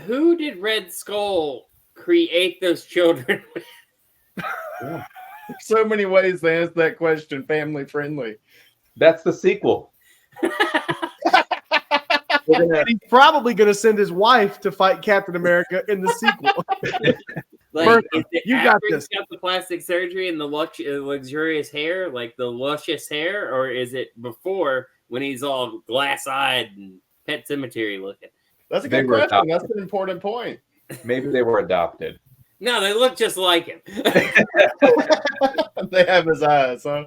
Who did Red Skull create those children with? Yeah. So many ways to answer that question, family friendly. That's the sequel. And he's probably going to send his wife to fight Captain America in the sequel. Like, is it you after got he's this. got the plastic surgery and the luxurious hair, like the luscious hair, or is it before when he's all glass-eyed and Pet Cemetery looking? That's a good question. That's an important point. Maybe they were adopted. No, they look just like him. They have his eyes, huh?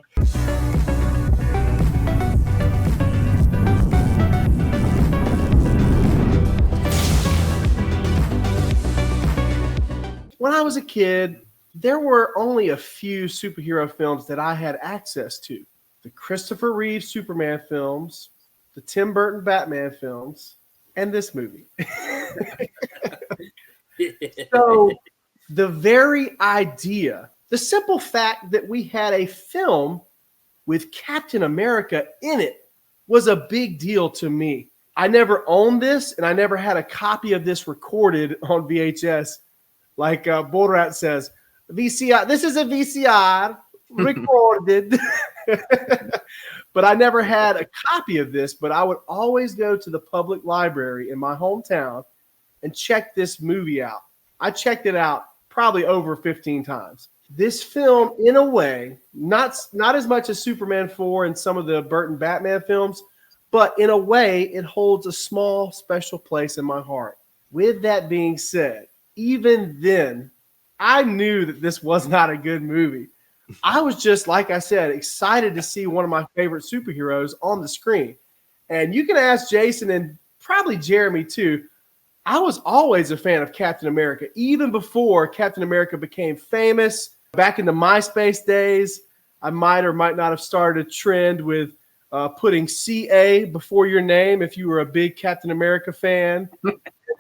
When I was a kid, there were only a few superhero films that I had access to. The Christopher Reeve Superman films, the Tim Burton Batman films, and this movie. So the very idea, the simple fact that we had a film with Captain America in it was a big deal to me. I never owned this, and I never had a copy of this recorded on VHS. Like Borat says, VCR, this is a VCR recorded. But I never had a copy of this, but I would always go to the public library in my hometown and check this movie out. I checked it out probably over 15 times. This film, in a way, not as much as Superman 4 and some of the Burton Batman films, but in a way, it holds a small, special place in my heart. With that being said, even then, I knew that this was not a good movie. I was just, like I said, excited to see one of my favorite superheroes on the screen. And you can ask Jason and probably Jeremy too. I was always a fan of Captain America, even before Captain America became famous. Back in the MySpace days, I might or might not have started a trend with putting CA before your name if you were a big Captain America fan.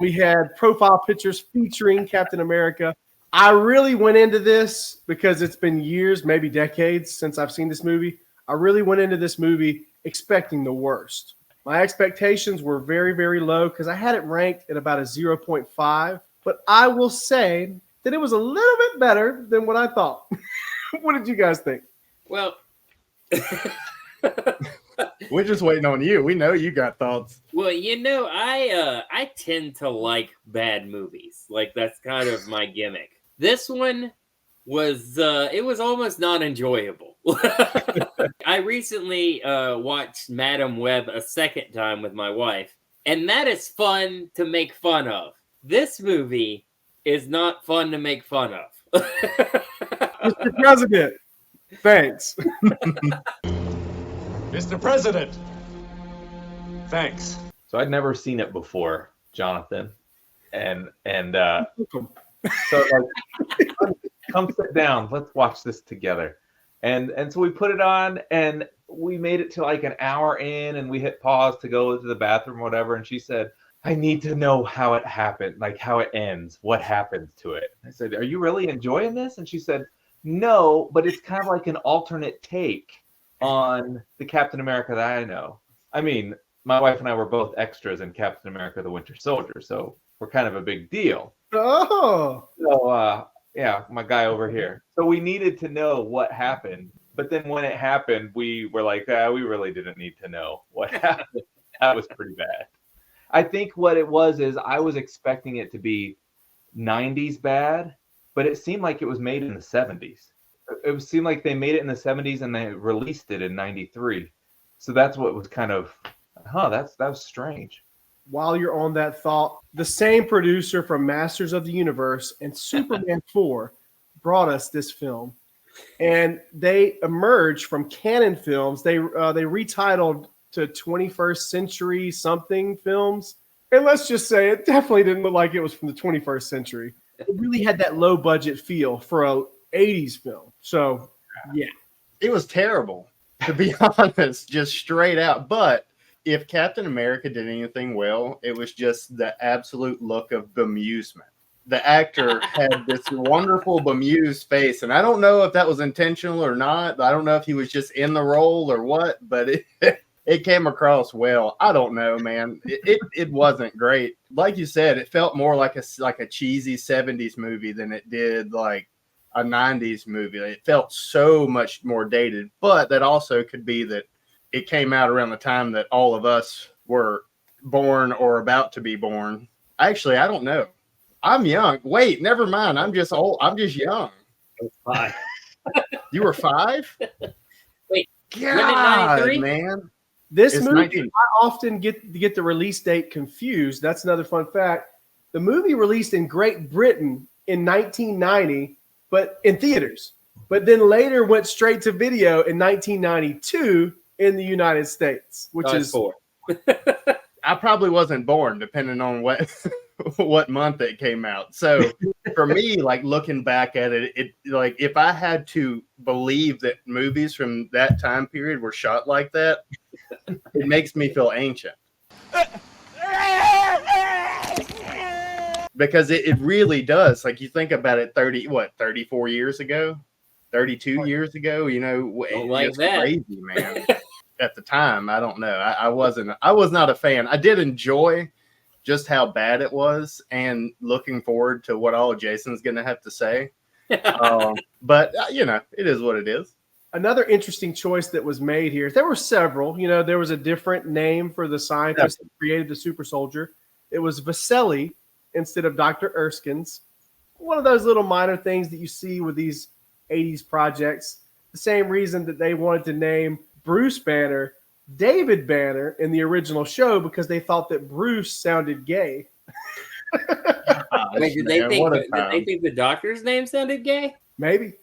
We had profile pictures featuring Captain America. I really went into this because it's been years, maybe decades since I've seen this movie. I really went into this movie expecting the worst. My expectations were very, very low because I had it ranked at about a 0.5. But I will say that it was a little bit better than what I thought. What did you guys think? Well, we're just waiting on you. We know you got thoughts. Well, I tend to like bad movies. Like, that's kind of my gimmick. This one was it was almost not enjoyable. I recently watched Madam Web a second time with my wife, and that is fun to make fun of. This movie is not fun to make fun of. Mr. President, thanks. Mr. President, thanks. So I'd never seen it before, Jonathan, and so like, come sit down. Let's watch this together. And so we put it on, and we made it to like an hour in, and we hit pause to go to the bathroom or whatever. And she said, I need to know how it happened, like how it ends, what happens to it. I said, are you really enjoying this? And she said, no, but it's kind of like an alternate take on the Captain America that I know. I mean, my wife and I were both extras in Captain America: The Winter Soldier, so we're kind of a big deal. Oh. So, yeah, my guy over here. So we needed to know what happened. But then when it happened, we were like, we really didn't need to know what happened. That was pretty bad. I think what it was is I was expecting it to be 90s bad, but it seemed like it was made in the 70s. It seemed like they made it in the 70s and they released it in 93. So that's what was kind of, that was strange. While you're on that thought, the same producer from Masters of the Universe and Superman 4 brought us this film. And they emerged from Canon Films. They retitled to 21st Century something films. And let's just say it definitely didn't look like it was from the 21st century. It really had that low budget feel for a 80s film. So, yeah. It was terrible, to be honest, just straight out. But if Captain America did anything well, it was just the absolute look of bemusement. The actor had this wonderful bemused face, and I don't know if that was intentional or not. I don't know if he was just in the role or what, but it came across well. I don't know, man. It wasn't great. Like you said, it felt more like a cheesy 70s movie than it did like a 90s movie. It felt so much more dated, but that also could be that it came out around the time that all of us were born or about to be born. Actually, I don't know. I'm young. Wait, never mind. I'm just old. I'm just young. Five. You were 5? Wait, God, 93? man. This It's movie, 19 I often get the release date confused. That's another fun fact. The movie released in Great Britain in 1990, but in theaters, but then later went straight to video in 1992 in the United States, which is 4. I probably wasn't born, depending on what what month it came out. So for me, like looking back at it, it like if I had to believe that movies from that time period were shot like that, it makes me feel ancient. Because it really does. Like you think about it 34 years ago, 32 years ago, you know, Don't like it's that. crazy, man. At the time, I don't know. I was not a fan. I did enjoy just how bad it was and looking forward to what all Jason's going to have to say. But, you know, it is what it is. another interesting choice that was made here. There were several. You know, there was a different name for the scientist that created the super soldier. It was Vasily instead of Dr. Erskine's. One of those little minor things that you see with these 80s projects. The same reason that they wanted to name Bruce Banner David Banner in the original show, because they thought that Bruce sounded gay. Wait, did they think the doctor's name sounded gay? Maybe.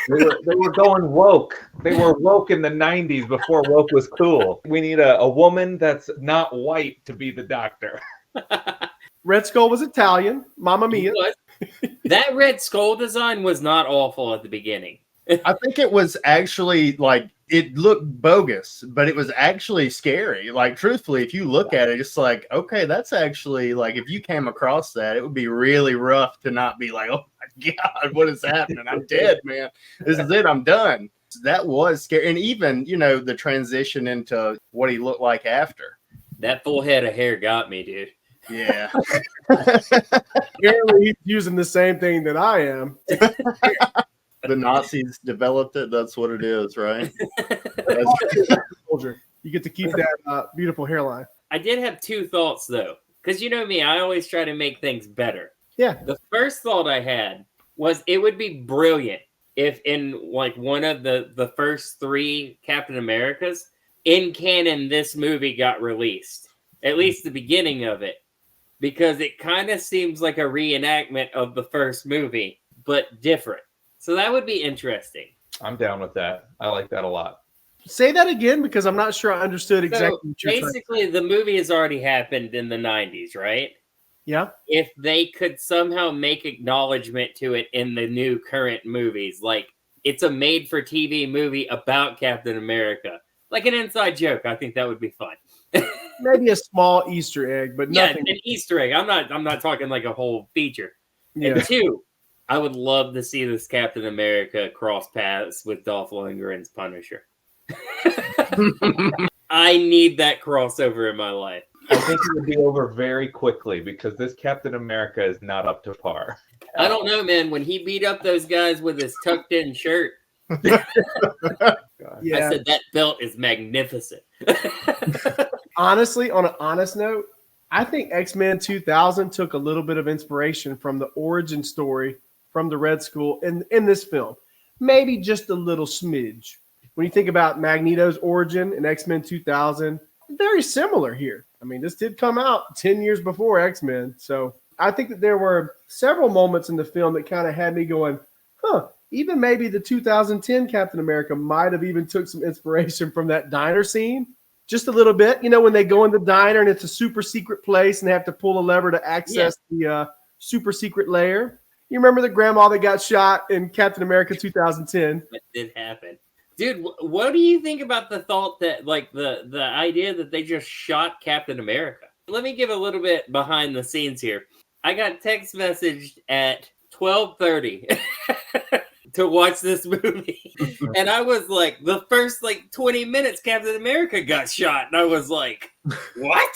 They were going woke. They were woke in the 90s before woke was cool. We need a woman that's not white to be the doctor. Red Skull was Italian. Mamma Mia. That Red Skull design was not awful at the beginning. I think it was actually like, it looked bogus, but it was actually scary. Like, truthfully, if you look at it, it's like, okay, that's actually like, if you came across that, it would be really rough to not be like, oh my God, what is happening? I'm dead, man. This is it. I'm done. That was scary. And even, you know, the transition into what he looked like after. That full head of hair got me, dude. Yeah. Apparently, he's using the same thing that I am. The Nazis developed it. That's what it is, right? Soldier. You get to keep that beautiful hairline. I did have two thoughts, though, because you know me, I always try to make things better. Yeah. The first thought I had was it would be brilliant if in like one of the first 3 Captain Americas, in canon, this movie got released. At least the beginning of it. Because it kind of seems like a reenactment of the first movie, but different. So that would be interesting. I'm down with that. I like that a lot. Say that again, because I'm not sure I understood exactly So what you're saying. basically, the movie has already happened in the 90s, right? Yeah. If they could somehow make acknowledgement to it in the new current movies, like it's a made-for-TV movie about Captain America, like an inside joke, I think that would be fun. Maybe a small Easter egg, but nothing. Yeah, an Easter egg. I'm not talking like a whole feature. Yeah. And 2, I would love to see this Captain America cross paths with Dolph Lundgren's Punisher. I need that crossover in my life. I think it would be over very quickly because this Captain America is not up to par. I don't know, man. When he beat up those guys with his tucked in shirt, Yeah. I said that belt is magnificent. Honestly, on an honest note, I think X-Men 2000 took a little bit of inspiration from the origin story from the Red Skull in this film. Maybe just a little smidge. When you think about Magneto's origin in X-Men 2000, very similar here. I mean, this did come out 10 years before X-Men. So I think that there were several moments in the film that kind of had me going, even maybe the 2010 Captain America might have even took some inspiration from that diner scene. Just a little bit. You know, when they go in the diner and it's a super secret place and they have to pull a lever to access the super secret lair. You remember the grandma that got shot in Captain America 2010? That did happen. Dude, what do you think about the thought that, like, the idea that they just shot Captain America? Let me give a little bit behind the scenes here. I got text messaged at 12:30 to watch this movie. And I was like, the first 20 minutes, Captain America got shot. And I was like, what?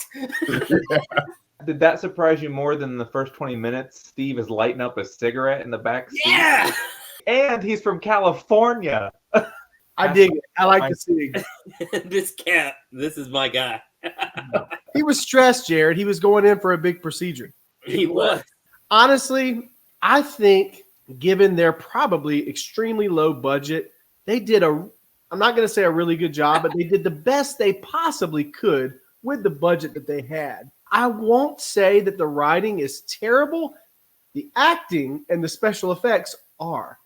Did that surprise you more than the first 20 minutes? Steve is lighting up a cigarette in the back seat. Yeah. And he's from California. I dig it. I like to see. This cat, this is my guy. He was stressed, Jared. He was going in for a big procedure. He was. Honestly, I think given their probably extremely low budget, they did I'm not going to say a really good job, but they did the best they possibly could with the budget that they had. I won't say that the writing is terrible. The acting and the special effects are.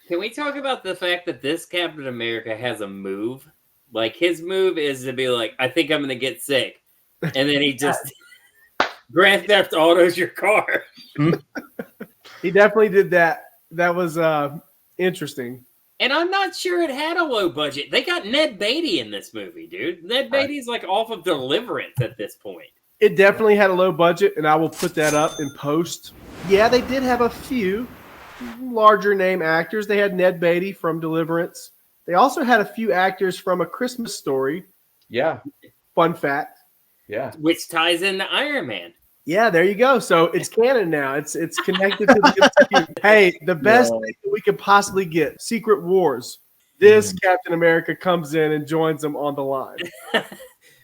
Can we talk about the fact that this Captain America has a move? Like, his move is to be like, I think I'm going to get sick. And then he just Grand Theft Autos your car. He definitely did that. That was interesting. And I'm not sure it had a low budget. They got Ned Beatty in this movie, dude. Ned Beatty's like off of Deliverance at this point. It definitely had a low budget, and I will put that up in post. Yeah, they did have a few larger name actors. They had Ned Beatty from Deliverance. They also had a few actors from A Christmas Story. Yeah. Fun fact. Yeah. Which ties into Iron Man. Yeah, there you go. So it's canon now. It's connected to the MCU. Hey, the best thing that we could possibly get, Secret Wars. This Captain America comes in and joins them on the line.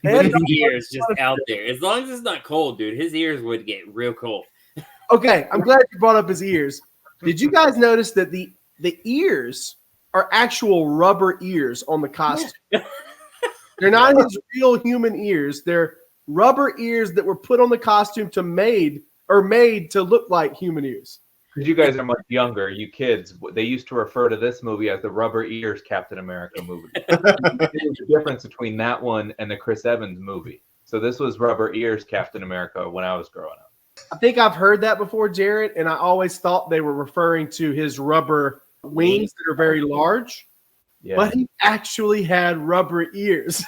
And his ears just out there. As long as it's not cold, dude, his ears would get real cold. Okay, I'm glad you brought up his ears. Did you guys notice that the ears are actual rubber ears on the costume? They're not his real human ears. They're rubber ears that were put on the costume made to look like human ears. Because you guys are much younger, you kids. They used to refer to this movie as the Rubber Ears Captain America movie. There's a difference between that one and the Chris Evans movie. So this was Rubber Ears Captain America when I was growing up. I think I've heard that before, Jared, and I always thought they were referring to his rubber wings that are very large. Yeah. But he actually had rubber ears.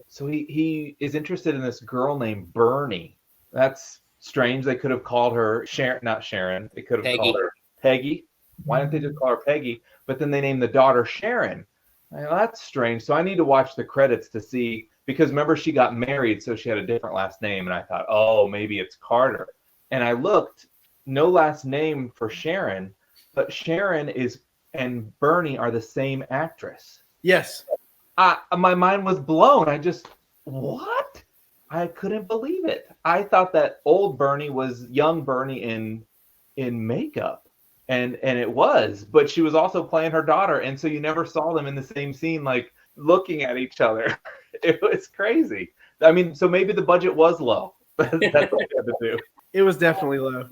So he is interested in this girl named Bernie. That's strange. They could have called her Sharon, not Sharon. They could have called her Peggy. Why didn't they just call her Peggy? But then they named the daughter Sharon. Well, that's strange. So I need to watch the credits to see, because remember, she got married, so she had a different last name. And I thought, oh, maybe it's Carter. And I looked, no last name for Sharon, but Sharon and Bernie are the same actress. Yes. My mind was blown. What? I couldn't believe it. I thought that old Bernie was young Bernie in makeup, and it was, but she was also playing her daughter, and so you never saw them in the same scene, like looking at each other. It was crazy. I mean, so maybe the budget was low. That's what I had to do. It was definitely low.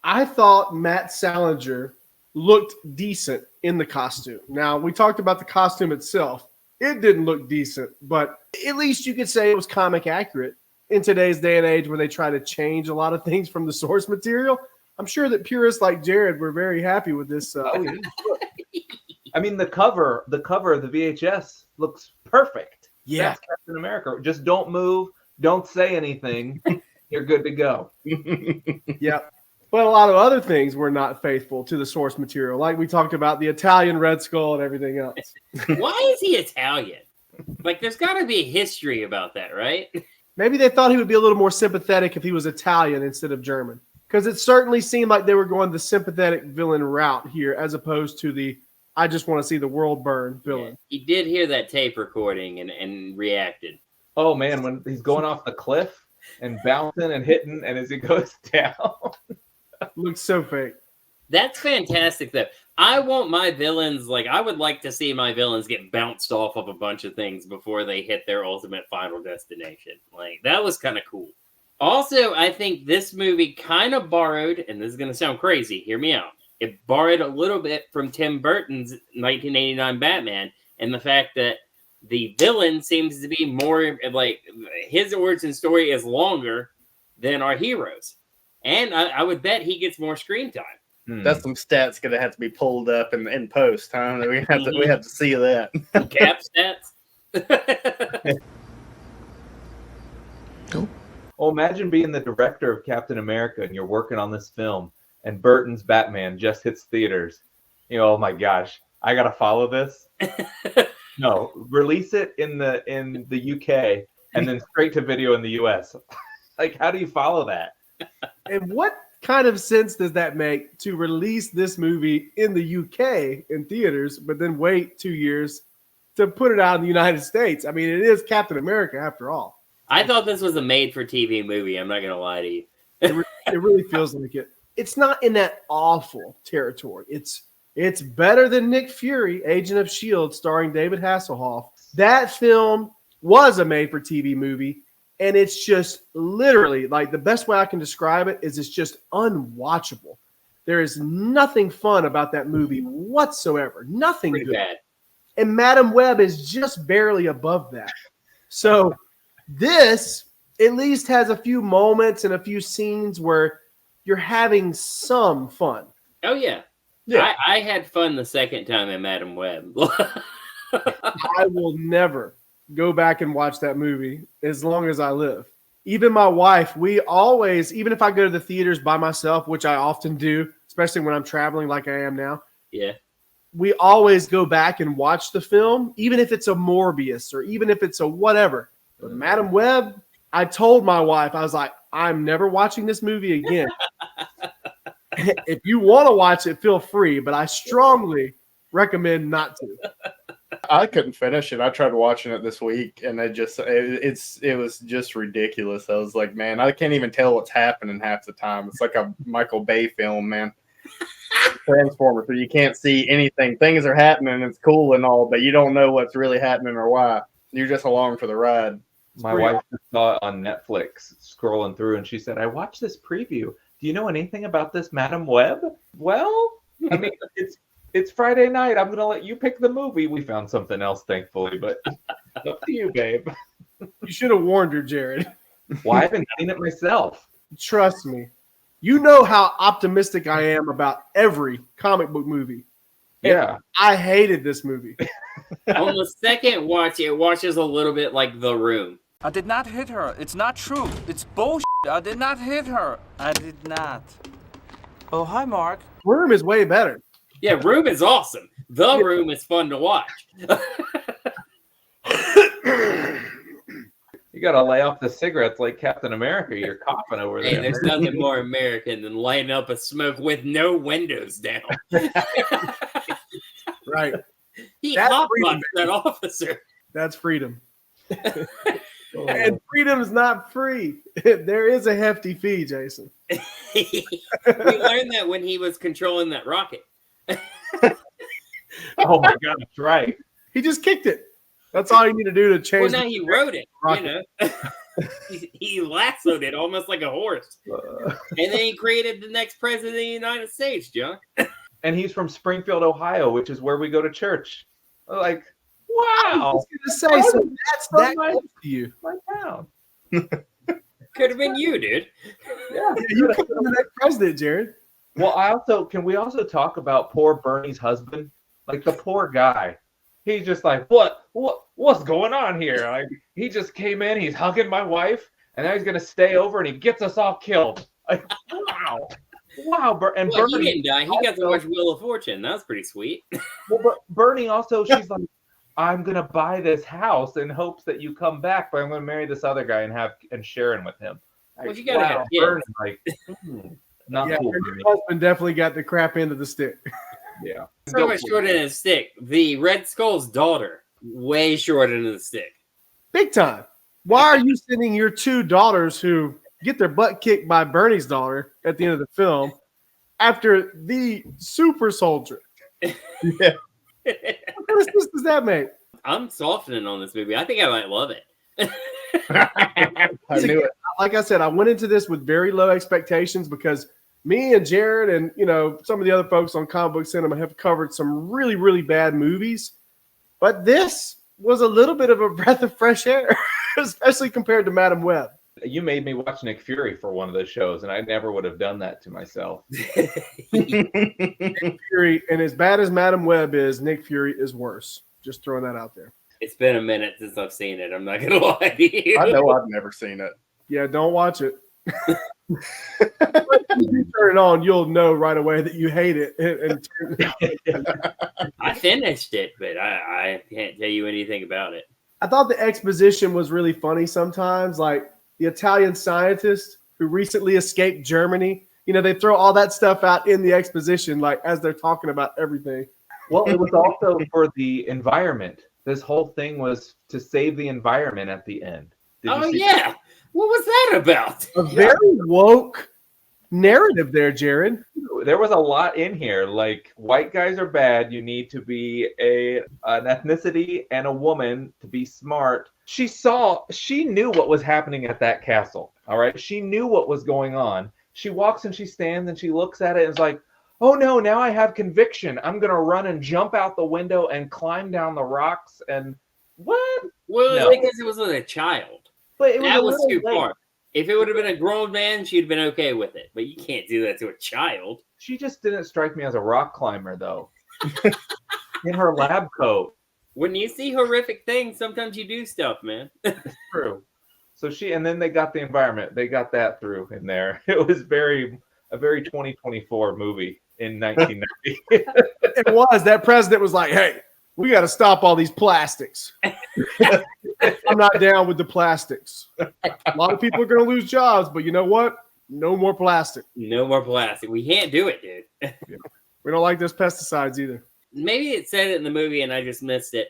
I thought Matt Salinger looked decent in the costume. Now, we talked about the costume itself. It didn't look decent, but at least you could say it was comic accurate in today's day and age where they try to change a lot of things from the source material. I'm sure that purists like Jared were very happy with this. I mean, the cover of the VHS looks perfect. Yeah. That's Captain America. Just don't move. Don't say anything. You're good to go. Yeah. But a lot of other things were not faithful to the source material. Like we talked about the Italian Red Skull and everything else. Why is he Italian? Like, there's got to be a history about that, right? Maybe they thought he would be a little more sympathetic if he was Italian instead of German. Because it certainly seemed like they were going the sympathetic villain route here as opposed to the I just want to see the world burn villain. Yeah, he did hear that tape recording and reacted. Oh, man, when he's going off the cliff and bouncing and hitting, and as he goes down. Looks so fake. That's fantastic, though. I want my villains, I would like to see my villains get bounced off of a bunch of things before they hit their ultimate final destination. That was kind of cool. Also, I think this movie kind of borrowed, and this is going to sound crazy, hear me out. It borrowed a little bit from Tim Burton's 1989 Batman, and the fact that the villain seems to be more, his origin story is longer than our heroes. And I would bet he gets more screen time. That's some stats going to have to be pulled up in post, huh? We have to see that. Cap stats. Oh, imagine being the director of Captain America and you're working on this film, and Burton's Batman just hits theaters. You know, oh my gosh, I gotta follow this. No, release it in the UK and then straight to video in the US. Like, how do you follow that? And what kind of sense does that make to release this movie in the UK in theaters, but then wait 2 years to put it out in the United States? I mean, it is Captain America after all. I thought this was a made-for-TV movie. I'm not going to lie to you. It really feels like it. It's not in that awful territory. It's better than Nick Fury, Agent of S.H.I.E.L.D., starring David Hasselhoff. That film was a made-for-TV movie, and it's just literally, like, the best way I can describe it is it's just unwatchable. There is nothing fun about that movie whatsoever. Nothing Pretty good. bad. And Madam Web is just barely above that. So this at least has a few moments and a few scenes where you're having some fun. Oh, yeah. I had fun the second time in Madam Web. I will never go back and watch that movie as long as I live. Even my wife, we always, even if I go to the theaters by myself, which I often do, especially when I'm traveling like I am now. Yeah. We always go back and watch the film, even if it's a Morbius or even if it's a whatever. But Madam Web, I told my wife, I was like, I'm never watching this movie again. If you want to watch it, feel free, but I strongly recommend not to. I couldn't finish it. I tried watching it this week, and it was just ridiculous. I was like, man, I can't even tell what's happening half the time. It's like a Michael Bay film, man. Transformers, where you can't see anything. Things are happening, it's cool and all, but you don't know what's really happening or why. You're just along for the ride. My wife just saw it on Netflix, scrolling through, and she said, I watched this preview. Do you know anything about this Madam Web? Well, I mean, it's Friday night. I'm going to let you pick the movie. We found something else, thankfully, but up to you, babe. You should have warned her, Jared. Well, I haven't seen it myself. Trust me. You know how optimistic I am about every comic book movie. Yeah. I hated this movie. On the second watch, it watches a little bit like The Room. I did not hit her. It's not true. It's bullshit. I did not hit her. I did not. Oh, hi, Mark. Room is way better. Yeah, Room is awesome. The Room is fun to watch. You got to lay off the cigarettes like Captain America. You're coughing over there. Hey, there's nothing more American than lighting up a smoke with no windows down. Right. He That's hotboxed that officer. That's freedom. And freedom is not free. There is a hefty fee, Jason. We learned that when he was controlling that rocket. Oh my God, that's right. He just kicked it. That's all you need to do to change. Well, now he rode it. You know, he lassoed it almost like a horse, and then he created the next president of the United States, John. And he's from Springfield, Ohio, which is where we go to church. Like, wow. I was going to say, so that's that close to you. My town. Could have been you, dude. Yeah. You could be the next president, Jared. Well, can we also talk about poor Bernie's husband? Like, the poor guy. He's just like, what's going on here? Like, he just came in, he's hugging my wife, and now he's gonna stay over and he gets us all killed. Like, wow. And Well, Bernie, he didn't die. He got to watch Wheel of Fortune. That was pretty sweet. well, but Bernie also, she's like, I'm gonna buy this house in hopes that you come back, but I'm gonna marry this other guy and Sharon with him. Like, Well, you gotta have kids. Bernie, like, not Yeah, cool. your Bernie. husband definitely got the crap end of the stick. Yeah. So much short end of the stick. The Red Skull's daughter, way short end of the stick. Big time. Why are you sending your two daughters who get their butt kicked by Bernie's daughter at the end of the film after the super soldier? Yeah. What kind of sense does that make? I'm softening on this movie. I think I might love it. I knew it. Like I said, I went into this with very low expectations because me and Jared and, some of the other folks on Comic Book Cinema have covered some really, really bad movies. But this was a little bit of a breath of fresh air, especially compared to Madam Web. You made me watch Nick Fury for one of those shows, and I never would have done that to myself. Nick Fury, and as bad as Madam Web is, Nick Fury is worse. Just throwing that out there. It's been a minute since I've seen it. I'm not going to lie to you. I know I've never seen it. Yeah, don't watch it. If you turn it on, you'll know right away that you hate it. I finished it, but I can't tell you anything about it. I thought the exposition was really funny sometimes, like the Italian scientist who recently escaped Germany. You know, they throw all that stuff out in the exposition, like as they're talking about everything. Well, it was also for the environment. This whole thing was to save the environment at the end. Oh, yeah. What was that about? A very woke narrative there, Jared. There was a lot in here. Like, white guys are bad. You need to be an ethnicity and a woman to be smart. She knew what was happening at that castle. All right. She knew what was going on. She walks and she stands and she looks at it and is like, oh no, now I have conviction. I'm going to run and jump out the window and climb down the rocks. And what? Well, No. because it was with a child. But it was That a was little too late. far. If it would have been a grown man, she'd have been okay with it. But you can't do that to a child. She just didn't strike me as a rock climber, though. In her lab coat. When you see horrific things, sometimes you do stuff, man. True. So and then they got the environment. They got that through in there. It was a very 2024 movie in 1990. It was. That president was like, hey, we got to stop all these plastics. I'm not down with the plastics. A lot of people are going to lose jobs, but you know what? No more plastic. No more plastic. We can't do it, dude. We don't like those pesticides either. Maybe it said it in the movie and I just missed it.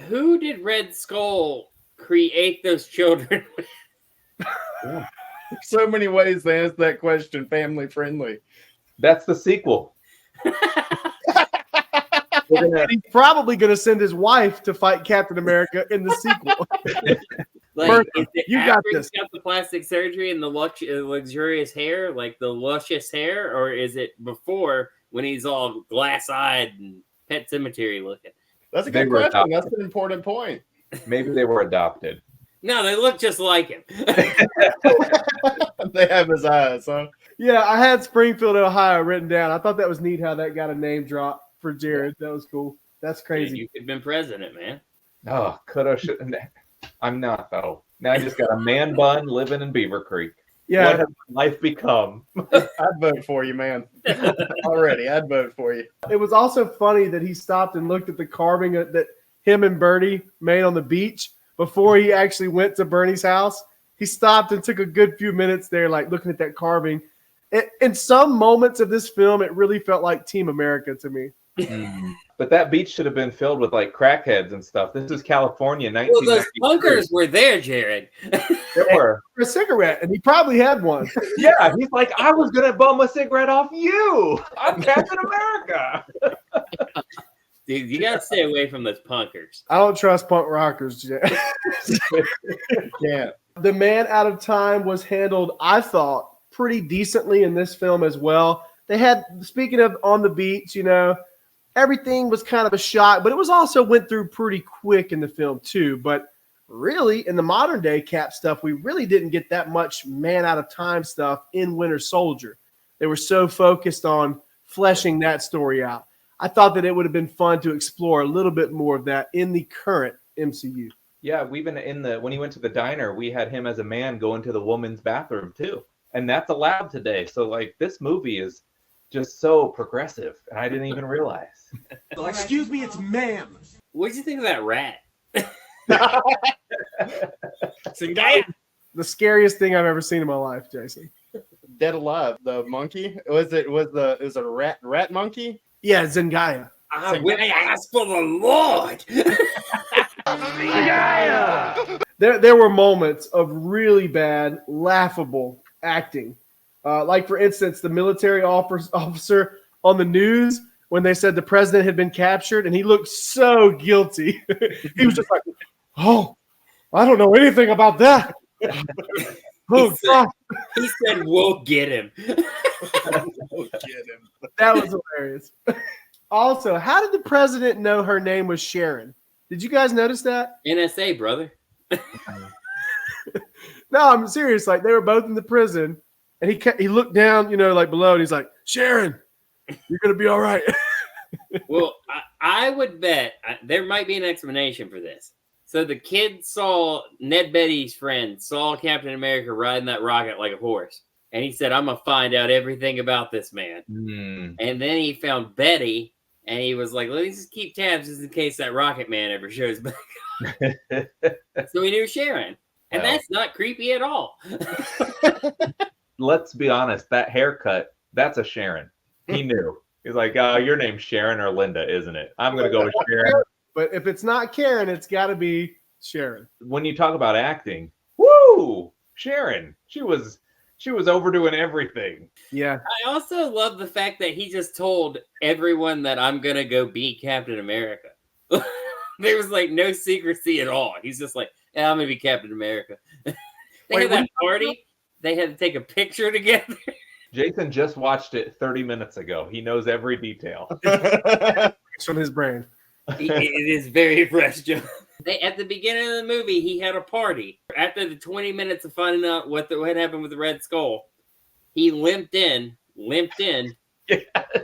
Who did Red Skull create those children with? So many ways to answer that question, family friendly. That's the sequel. He's probably going to send his wife to fight Captain America in the sequel. Like, Bertha, is it you got after this. he's got the plastic surgery and the luxurious hair, like the luscious hair, or is it before when he's all glass-eyed and Pet Cemetery looking? That's a They good were question. adopted. That's an important point. Maybe they were adopted. No, they look just like him. They have his eyes, huh? Yeah, I had Springfield, Ohio written down. I thought that was neat how that got a name drop for Jared. That was cool. That's crazy. You could have been president, man. Oh, coulda, shoulda. I'm not, though. Now I just got a man bun living in Beaver Creek. Yeah, What has life become? I'd vote for you, man. Already, I'd vote for you. it was also funny that he stopped and looked at the carving that him and Bernie made on the beach before he actually went to Bernie's house. He stopped and took a good few minutes there, like looking at that carving. In some moments of this film, it really felt like Team America to me. But that beach should have been filled with like crackheads and stuff. This is California, Well, those 1993. punkers were there, Jared. There were. For a cigarette, and he probably had one. Yeah, he's like, I was gonna bum a cigarette off you. I'm Captain America. Dude, you gotta stay away from those punkers. I don't trust punk rockers, Jared. Yeah. The man out of time was handled, I thought, pretty decently in this film as well. They had, speaking of on the beach, you know, everything was kind of a shot, but it was also went through pretty quick in the film too. But really, in the modern day Cap stuff, we really didn't get that much man out of time stuff in Winter Soldier. They were so focused on fleshing that story out. I thought that it would have been fun to explore a little bit more of that in the current MCU. Yeah, we've been when he went to the diner, we had him as a man go into the woman's bathroom too. And that's allowed today. So like this movie is just so progressive, and I didn't even realize. Excuse me, it's ma'am. What did you think of that rat? The scariest thing I've ever seen in my life, Jason. Dead Alive, the monkey. Was it a rat monkey? Yeah, Zendaya. When I asked for the Lord. There were moments of really bad, laughable acting. Like, for instance, the military officer on the news when they said the president had been captured, and he looked so guilty. He was just like, oh, I don't know anything about that. Oh, God. He said, we'll get him. That was hilarious. Also, how did the president know her name was Sharon? Did you guys notice that? NSA, brother. No, I'm serious. Like, they were both in the prison, and he looked down, you know, like below, and he's like, Sharon, you're going to be all right. Well, I would bet there might be an explanation for this. So the kid saw Ned Betty's friend saw Captain America riding that rocket like a horse. and he said, "I'm gonna find out everything about this man." And then he found Betty, and he was like, "Let me just keep tabs just in case that Rocket Man ever shows back." So he knew Sharon, and that's not creepy at all. Let's be honest, that haircut, that's a Sharon. He knew. He's like, your name's Sharon or Linda, isn't it? I'm going to go with Sharon. But if it's not Karen, it's got to be Sharon. When you talk about acting, woo, Sharon. She was overdoing everything. Yeah. I also love the fact that he just told everyone that I'm going to go be Captain America. There was like no secrecy at all. He's just like, yeah, I'm going to be Captain America. They had that party. They had to take a picture together. Jason just watched it 30 minutes ago. He knows every detail. It's from his brain. It is very fresh, John. At the beginning of the movie, he had a party. After the 20 minutes of finding out what happened with the Red Skull, he limped in, yes.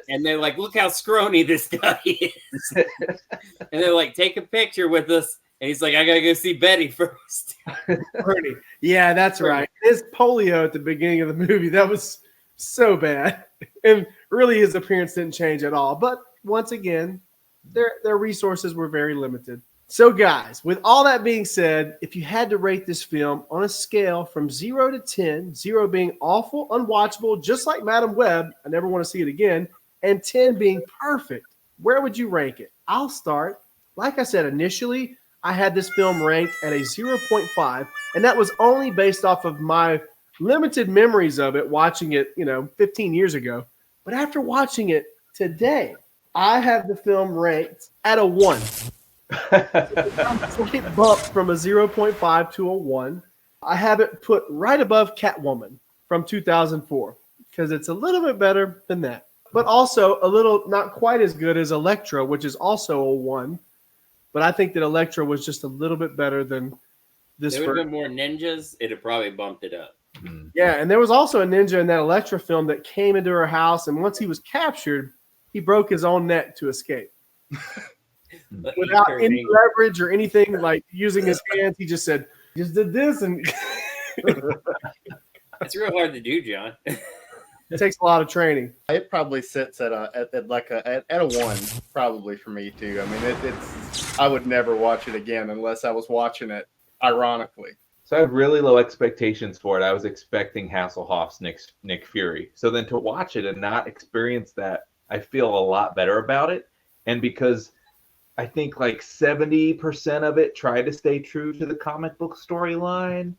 And they're like, "Look how scrawny this guy is." And they're like, "Take a picture with us." And he's like, "I gotta go see Betty first." Bernie. Yeah, that's right. His polio at the beginning of the movie, that was so bad. And really his appearance didn't change at all. But once again, their resources were very limited. So guys, with all that being said, if you had to rate this film on a scale from 0 to 10, 0 being awful, unwatchable, just like Madam Web, I never want to see it again, and 10 being perfect, where would you rank it? I'll start. Like I said, initially, I had this film ranked at a 0.5, and that was only based off of my limited memories of it, watching it, 15 years ago. But after watching it today, I have the film ranked at a 1. A slight bump from a 0.5 to a 1. I have it put right above Catwoman from 2004 because it's a little bit better than that. But also a little not quite as good as Elektra, which is also a 1. But I think that Elektra was just a little bit better than this. There would have been more ninjas. It'd have probably bumped it up. Yeah, and there was also a ninja in that Elektra film that came into her house, and once he was captured, he broke his own neck to escape. Without any leverage or anything, like using his hands, he just said, "Just did this," and it's real hard to do, John. It takes a lot of training. It probably sits at a 1, probably for me too. I mean, it's I would never watch it again unless I was watching it ironically. So I have really low expectations for it. I was expecting Hasselhoff's Nick Fury. So then to watch it and not experience that, I feel a lot better about it. And because I think like 70% of it tried to stay true to the comic book storyline,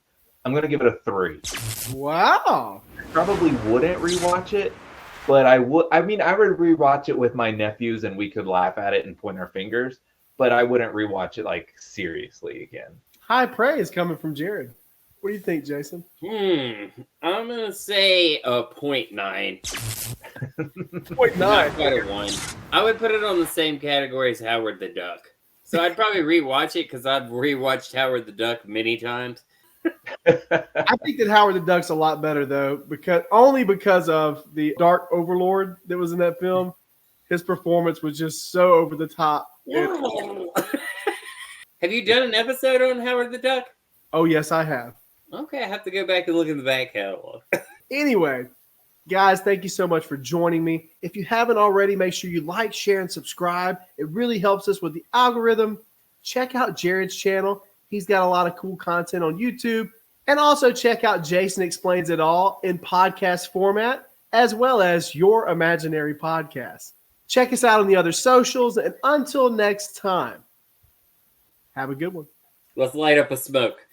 I'm going to give it a 3. Wow. Probably wouldn't rewatch it, but I would. I mean, I would rewatch it with my nephews, and we could laugh at it and point our fingers. But I wouldn't rewatch it like seriously again. High praise coming from Jared. What do you think, Jason? I'm gonna say a 0.9. 0.9. Not quite a 1. I would put it on the same category as Howard the Duck. So I'd probably rewatch it because I've rewatched Howard the Duck many times. I think that Howard the Duck's a lot better though, because of the Dark Overlord that was in that film. His performance was just so over the top. Have you done an episode on Howard the Duck? Oh yes, I have. Okay, I have to go back and look in the back catalog. Anyway, guys, thank you so much for joining me. If you haven't already, make sure you like, share, and subscribe. It really helps us with the algorithm. Check out Jared's channel. He's got a lot of cool content on YouTube. And also check out Jason Explains It All in podcast format, as well as Your Imaginary Podcast. Check us out on the other socials. And until next time, have a good one. Let's light up a smoke.